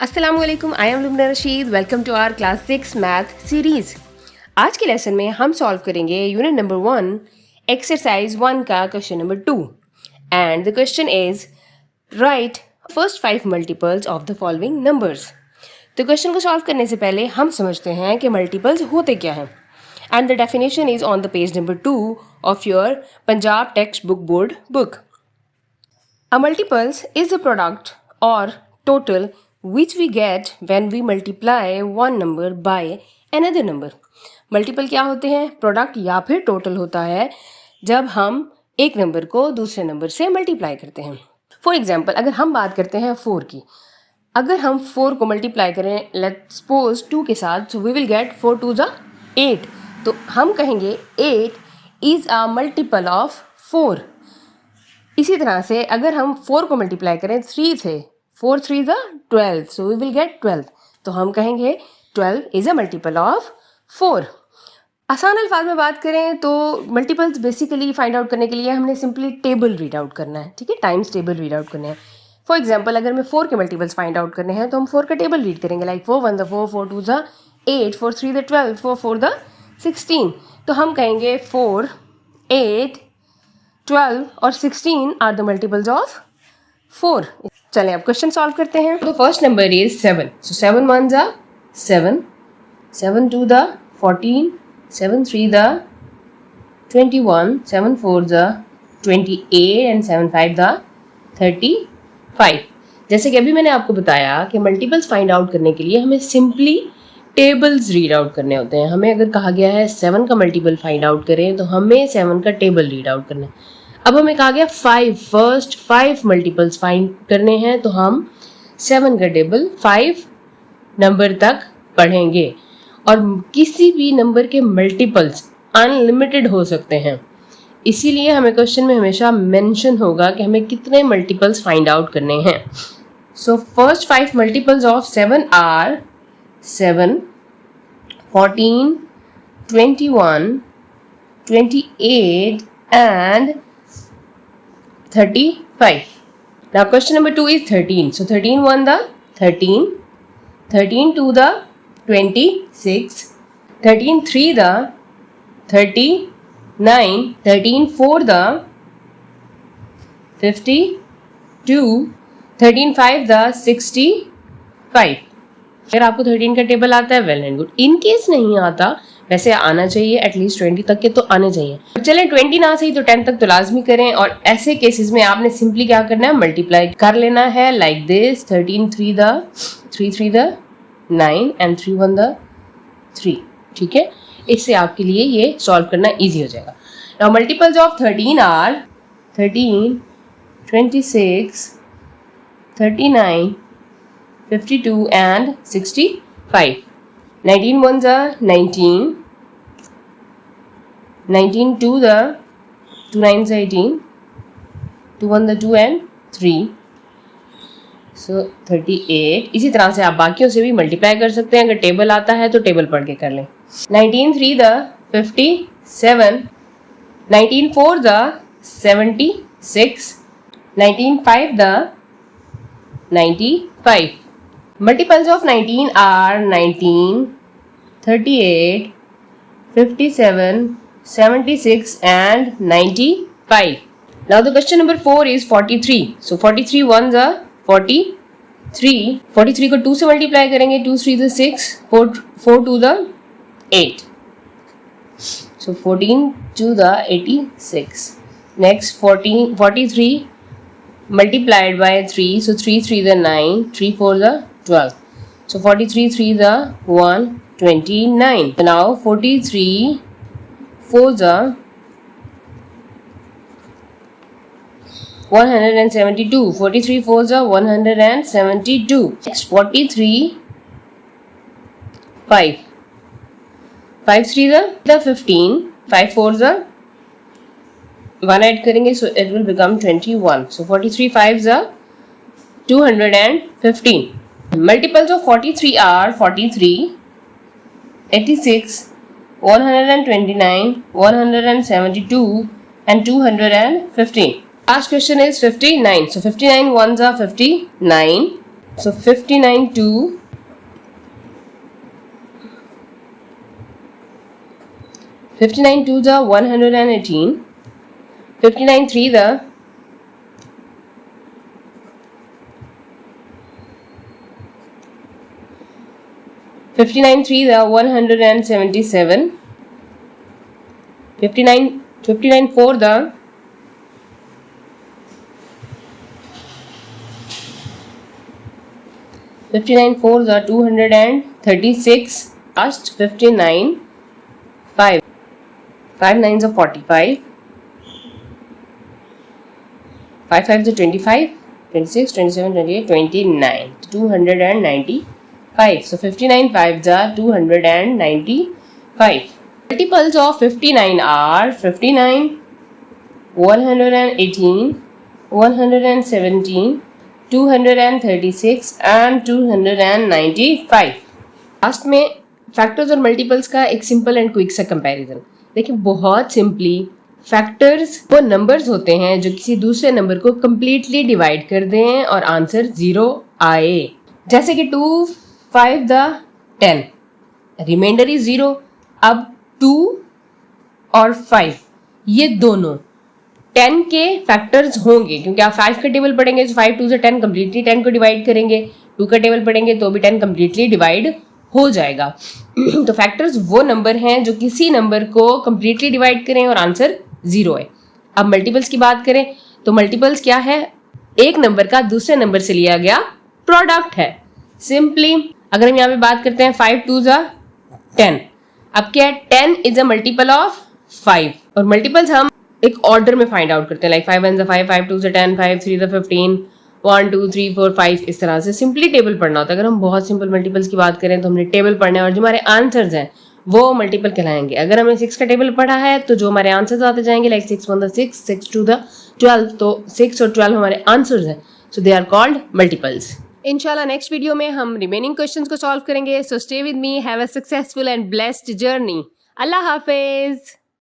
अस्सलाम वालेकुम, I am Lubna Rashid. Welcome to our class 6 math series. आज के लेसन में हम सॉल्व करेंगे यूनिट नंबर 1 एक्सरसाइज 1 का question number 2 and the question is right first 5 multiples of the following numbers. तो क्वेश्चन को सॉल्व करने से पहले हम समझते हैं कि मल्टीपल्स होते क्या हैं and the definition is on the page number 2 of your Punjab text book board book. A multiples is a product or total which we get when we multiply one number by another number. Multiple क्या होते हैं? Product या फिर total होता है जब हम एक नंबर को दूसरे नंबर से मल्टीप्लाई करते हैं। फॉर एग्जाम्पल अगर हम बात करते हैं 4 की, अगर हम 4 को मल्टीप्लाई करें लेट्स सपोज 2 के साथ, so we will get 4 2 जा 8। तो हम कहेंगे 8 is a multiple of 4। इसी तरह से अगर हम 4 को मल्टीप्लाई करें 3 से, 4 3 ज़ा 12, सो वी विल गेट 12। तो हम कहेंगे 12 इज़ अ मल्टीपल ऑफ 4। आसान अल्फाज में बात करें तो मल्टीपल्स बेसिकली फाइंड आउट करने के लिए हमने सिंपली टेबल रीड आउट करना है, ठीक है, टाइम्स टेबल रीड आउट करने हैं। फॉर एग्जाम्पल अगर मैं 4 के मल्टीपल्स फाइंड आउट करने हैं तो हम 4 का टेबल रीड करेंगे, लाइक 4 1 ज़ा 4, 4 2 ज़ा 8, 4 3 ज़ा 12, 4 4 ज़ा 16। तो हम कहेंगे 4 8 12 और 16 आर द मल्टीपल्स ऑफ 4। चलें अब क्वेश्चन सॉल्व करते हैं। तो फर्स्ट नंबर इज 7, सो 7 1 ज़ा 7, 7 2 ज़ा 14, 7 3 ज़ा 21, 7 4 ज़ा 28 एंड 7 5 ज़ा 35। जैसे कि अभी मैंने आपको बताया कि मल्टीपल्स फाइंड आउट करने के लिए हमें सिंपली टेबल्स रीड आउट करने होते हैं। हमें अगर कहा गया है 7 का मल्टीपल फाइंड आउट करें तो हमें 7 का टेबल रीड आउट करना है। अब हमें कहा गया फर्स्ट 5 मल्टीपल्स फाइंड करने हैं तो हम 7 का टेबल 5 नंबर तक पढ़ेंगे और किसी भी नंबर के मल्टीपल्स अनलिमिटेड हो सकते हैं, इसीलिए हमें क्वेश्चन में हमेशा मेंशन होगा कि हमें कितने मल्टीपल्स फाइंड आउट करने हैं। So first 5 multiples of 7 are 7, 14, 21, 28 and 35. Now question number 2 is 13. So 13 1 the 13, 13 2 the 26, 13 3 the 39, 13 4 the 52, 13 5 the 65। अगर आपको 13 का टेबल आता है well and good, in case नहीं आता, वैसे आना चाहिए, एटलीस्ट 20 तक के तो आने चाहिए। चलें 20 ना सही तो 10 तक तो लाजमी करें और ऐसे केसेस में आपने सिंपली क्या करना है, मल्टीप्लाई कर लेना है like this, 13 3 the 3 3 the 9 and 3 1 the 3, ठीक है। इससे आपके लिए ये सॉल्व करना ईजी हो जाएगा। Now multiples of 13 are 13, 26, 39, 52 and 65. 19 1 the 19, 19 2 the 2 9 the 18, 2 1 the 2 and 3, so 38। इसी तरह से आप बाकियों से भी मल्टीप्लाई कर सकते हैं, अगर टेबल आता है तो टेबल पढ़ के कर लें। 19 3 the 57, 19 4 the 76, 19 5 the 95। Multiples of 19 are 19, 38, 57, 76 and 95. Now the question number 4 is 43. So 43 ones are 43. 43 को 2 से मल्टीप्लाई करेंगे, 2 3 the 6, 4 2 the 8. So 14 2 the 86. Next 43 multiplied by 3, so 3 3 the 9, 3 4 the 12. So 43 3 the 129. So now 43 4 the 172. 43 4 the 172. Next 43 5. 5 3 the 15. 5 4 the 1 add करेंगे so it will become 21. So 43 5 the 215. Multiples of 43 are 43, 86, 129, 172 and 215. Last question is 59. So 59 ones are 59, So 59 2 59 2 the 118. 59 3 the 59 3 the 177. 59 4 the 59 4 the 236. Last 59 5. 5 9s are 45. 5 5s are 25. 26 27 28 29. 295. So 59 5s are 295. Multiples of 59 are 59, 118, 117, 236 and 295. Last में factors और multiples का एक simple and quick सा comparison देखिए। बहुत simply factors वो numbers होते हैं जो किसी दूसरे नंबर को कंप्लीटली डिवाइड कर दें और आंसर 0 आए। जैसे कि 2 5 द 10, रिमाइंडर इज 0। अब 2 और 5 ये दोनों 10 के फैक्टर्स होंगे, क्योंकि आप 5 का टेबल पढ़ेंगे तो 5 2 से 10 कंप्लीटली 10 को डिवाइड करेंगे। 2 का टेबल पढ़ेंगे तो भी 10 कंप्लीटली डिवाइड हो जाएगा। तो फैक्टर्स वो नंबर हैं जो किसी नंबर को कंप्लीटली डिवाइड करें और आंसर 0 है। अब मल्टीपल्स की बात करें तो मल्टीपल्स क्या है? एक नंबर का दूसरे नंबर से लिया गया प्रोडक्ट है। सिंपली अगर हम यहाँ पे बात करते हैं 5 2 जा 10, अब क्या है? 10 इज अ मल्टीपल ऑफ 5 और मल्टीपल्स हम एक ऑर्डर में फाइंड आउट करते हैं, लाइक 5 1 जा 5, 5 2 जा 10, 5 3 जा 15, 1 2 3 4 5, इस तरह से सिंपली टेबल पढ़ना होता है। अगर हम बहुत सिंपल मल्टीपल्स की बात करें तो हमने टेबल पढ़ना है और जो हमारे आंसर्स हैं वो मल्टीपल कहलाएंगे। अगर हमने 6 का टेबल पढ़ा है तो जो हमारे आंसर्स आते जाएंगे, लाइक 6 1 6, 6 2 12, तो 6 और 12 हमारे आंसर्स हैं, सो दे आर कॉल्ड मल्टीपल्स। इंशाल्लाह नेक्स्ट वीडियो में हम रिमेनिंग क्वेश्चंस को सॉल्व करेंगे। So stay with me, have a successful and blessed journey. Allah Hafiz.